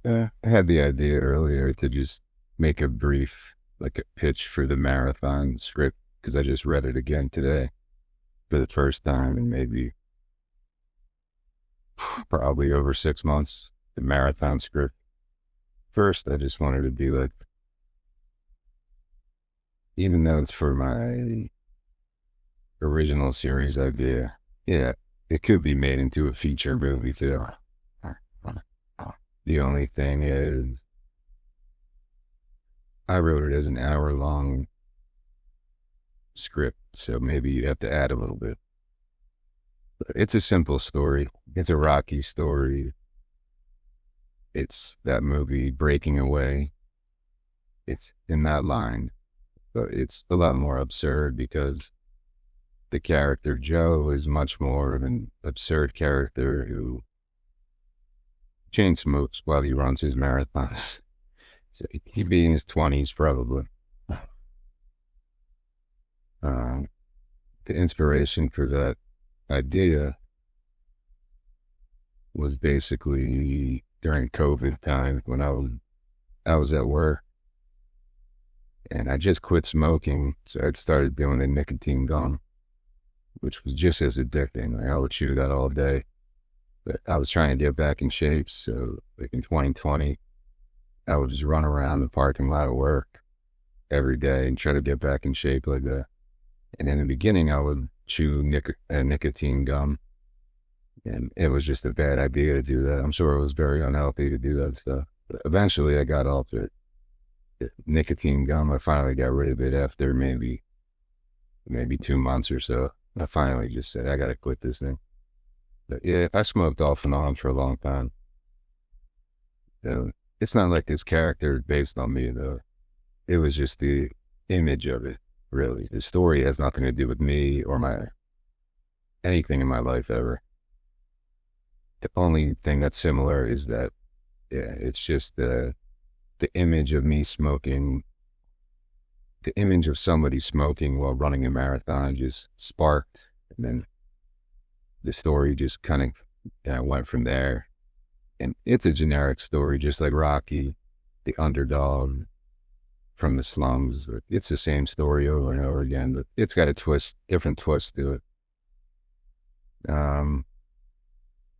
I had the idea earlier to just make a brief, like a pitch for the marathon script, because I just read it again today for the first time in maybe probably over 6 months. The marathon script. First, I just wanted to be like, even though it's for my original series idea, yeah, it could be made into a feature movie too. The only thing is, I wrote it as an hour-long script, so maybe you'd have to add a little bit. But it's a simple story. It's a Rocky story. It's that movie Breaking Away. It's in that line, but it's a lot more absurd because the character Joe is much more of an absurd character who chain smokes while he runs his marathons. So he'd be in his 20s probably. Um, the inspiration for that idea was basically during COVID time when I was at work and I just quit smoking, so I started doing a nicotine gum, which was just as addicting. Like I would chew that all day, but I was trying to get back in shape. So like in 2020, I would just run around the parking lot of work every day and try to get back in shape like that. And in the beginning, I would chew nicotine gum, and it was just a bad idea to do that. I'm sure it was very unhealthy to do that stuff. But eventually, I got off it. The nicotine gum, I finally got rid of it after maybe 2 months or so. I finally just said, I got to quit this thing. But yeah, I smoked off and on for a long time. It's not like this character is based on me, though. It was just the image of it, really. The story has nothing to do with me or my anything in my life ever. The only thing that's similar is that, yeah, it's just the image of me smoking, the image of somebody smoking while running a marathon just sparked, and then the story just kind of went from there. And it's a generic story, just like Rocky, the underdog from the slums. It's the same story over and over again, but it's got a different twist to it.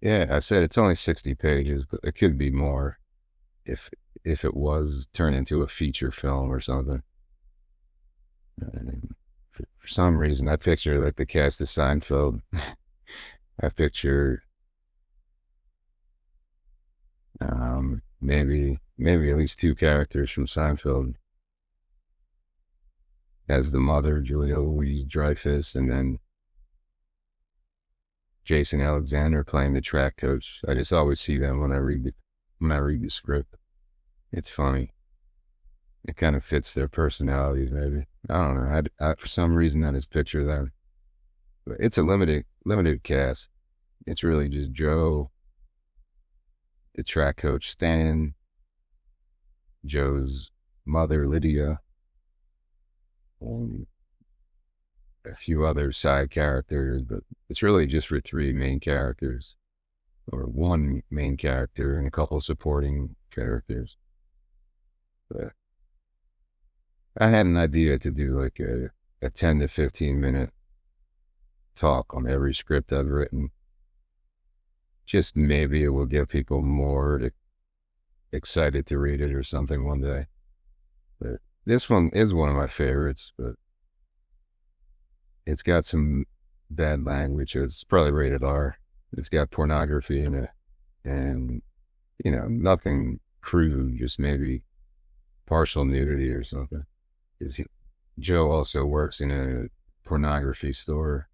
Yeah, I said it's only 60 pages, but it could be more if it was turned into a feature film or something. And for some reason, I picture like the cast of Seinfeld. I picture maybe at least two characters from Seinfeld as the mother, Julia Louis-Dreyfus, and then Jason Alexander playing the track coach. I just always see them when I read the script. It's funny. It kind of fits their personalities, maybe. I don't know. For some reason, I just picture them. But it's a limited cast. It's really just Joe, the track coach Stan, Joe's mother Lydia, and a few other side characters, but it's really just for three main characters, or one main character and a couple supporting characters. But I had an idea to do like a 10 to 15 minute talk on every script I've written. Just maybe it will get people more excited to read it or something one day. But this one is one of my favorites, but it's got some bad language. It's probably rated R. It's got pornography in it, and nothing crude, just maybe partial nudity or something. Joe also works in a pornography store,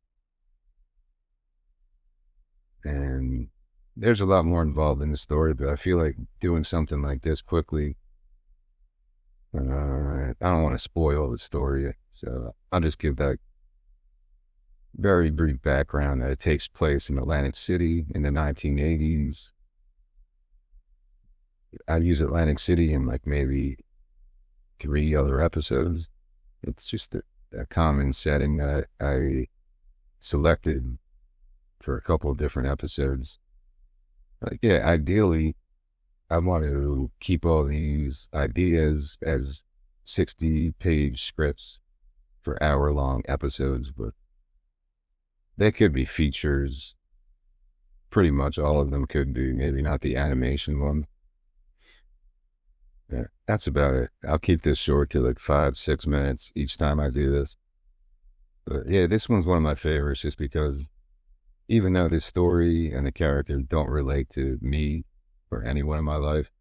and there's a lot more involved in the story, but I feel like doing something like this quickly, I don't want to spoil the story, so I'll just give that very brief background that it takes place in Atlantic City in the 1980s. I use Atlantic City in like maybe 3 other episodes. It's just a common setting that I selected for a couple of different episodes. Like, yeah, ideally, I want to keep all these ideas as 60-page scripts for hour-long episodes, but they could be features. Pretty much all of them could be, maybe not the animation one. Yeah, that's about it. I'll keep this short to like 5, 6 minutes each time I do this. But yeah, this one's one of my favorites just because even though the story and the character don't relate to me or anyone in my life,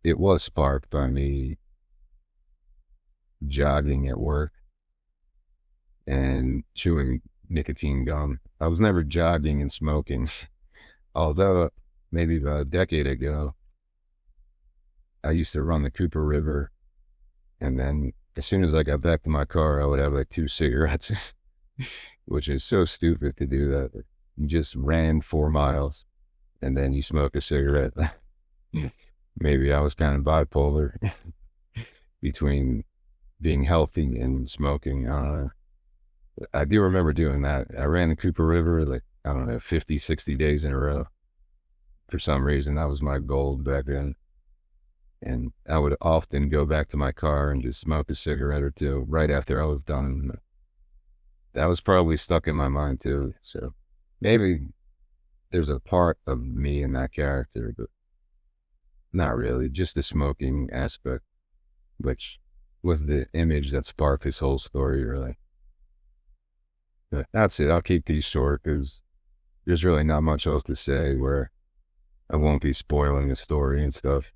it was sparked by me jogging at work and chewing nicotine gum. I was never jogging and smoking, although maybe about a decade ago, I used to run the Cooper River. And then as soon as I got back to my car, I would have like 2 cigarettes, which is so stupid to do that. You just ran 4 miles and then you smoke a cigarette. Maybe I was kind of bipolar between being healthy and smoking. I don't know. I do remember doing that. I ran the Cooper River like, I don't know, 50, 60 days in a row. For some reason, that was my goal back then. And I would often go back to my car and just smoke a cigarette or two right after I was done. That was probably stuck in my mind too. So maybe there's a part of me in that character, but not really. Just the smoking aspect, which was the image that sparked his whole story, really. But that's it. I'll keep these short because there's really not much else to say where I won't be spoiling the story and stuff.